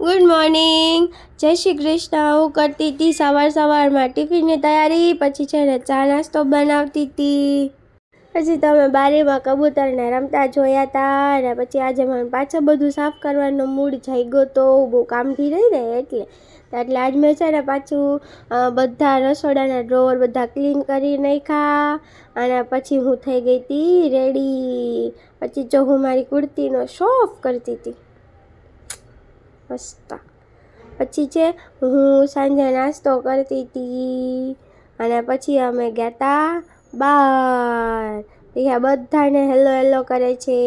Good morning, જય શ્રી કૃષ્ણ. હું કરતી હતી સવારમાં ટિફિનની તૈયારી. પછી છે ને ચા નાસ્તો બનાવતી હતી. પછી તમે બારીમાં કબૂતરને રમતા જોયા હતા. અને પછી આજે મને પાછું બધું સાફ કરવાનો મૂડ થઈ ગયો તો બહુ કામથી રહી ને એટલે આજ મેં છે ને પાછું બધા રસોડાના ડ્રોવર બધા ક્લીન કરી નાખ્યા. અને પછી હું થઈ ગઈ હતી રેડી. પછી જો હું મારી કુર્તીનો શોફ કરતી હતી મસ્ત. પછી છે હું સાંજે નાસ્તો કરતી હતી. અને પછી અમે ગયા હતા બહાર. ત્યાં બધાને હેલો હેલો કરે છે,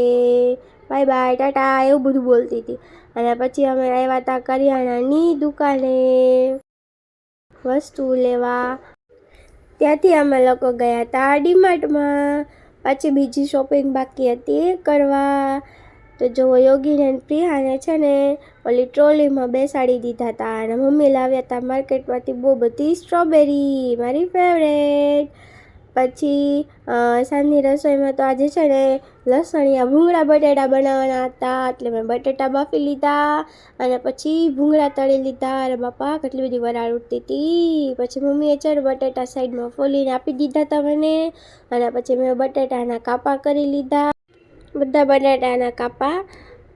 બાય બાય ટાટા એવું બધું બોલતી હતી. અને પછી અમે આવ્યા હતા કરિયાણાની દુકાને વસ્તુ લેવા. ત્યાંથી અમે લોકો ગયા હતા ડીમાર્ટમાં. પછી બીજી શોપિંગ બાકી હતી કરવા. તો જો યોગીને પ્રિયાને છે ને ઓલી ટ્રોલીમાં બેસાડી દીધા હતા. અને મમ્મી લાવ્યા હતા માર્કેટમાંથી બહુ બધી સ્ટ્રોબેરી, મારી ફેવરેટ. પછી સાંજની રસોઈમાં તો આજે છે ને લસણિયા ભૂંગળા બટેટા બનાવવાના હતા. એટલે મેં બટેટા બાફી લીધા અને પછી ભૂંગળા તળી લીધા. અરે બાપા કેટલી બધી વરાળ ઉઠતી હતી. પછી મમ્મીએ છે ને બટેટા સાઈડમાં ફોલીને આપી દીધા હતા મને. અને પછી મેં બટેટાના કાપા કરી લીધા. બધા બટાટાના કાપા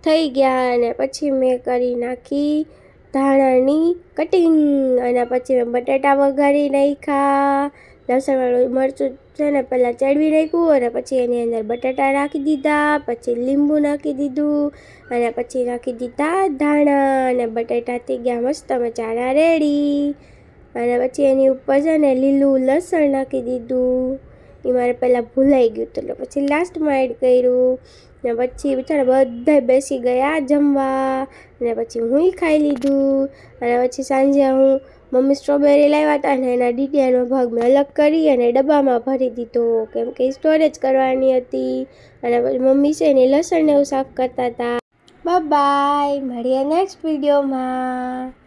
થઈ ગયા. અને પછી મેં કરી નાખી ધાણાની કટિંગ. અને પછી મેં બટાટા વઘારી નાખ્યા. લસણવાળું મરચું છે ને પહેલાં ચડવી નાખ્યું. અને પછી એની અંદર બટાટા નાખી દીધા. પછી લીંબુ નાખી દીધું. અને પછી નાખી દીધા ધાણા. અને બટાટા થઈ ગયા મસ્ત મજાના રેડી. અને પછી એની ઉપર છે ને લીલું લસણ નાખી દીધું. એ મારે પહેલાં ભૂલાઈ ગયું હતું એટલે પછી લાસ્ટમાં એડ કર્યું. ને પછી બિચારા બધા બેસી ગયા જમવા. અને પછી હું ખાઈ લીધું. અને પછી સાંજે હું મમ્મી સ્ટ્રોબેરી લાવ્યા હતા ને એના ડીટીયાનો ભાગ મેં અલગ કરી અને ડબ્બામાં ભરી દીધો કેમ કે સ્ટોરેજ કરવાની હતી. અને પછી મમ્મી છે ને લસણને એવું સાફ કરતા હતા. બાય બાય, મળીએ નેક્સ્ટ વિડીયોમાં.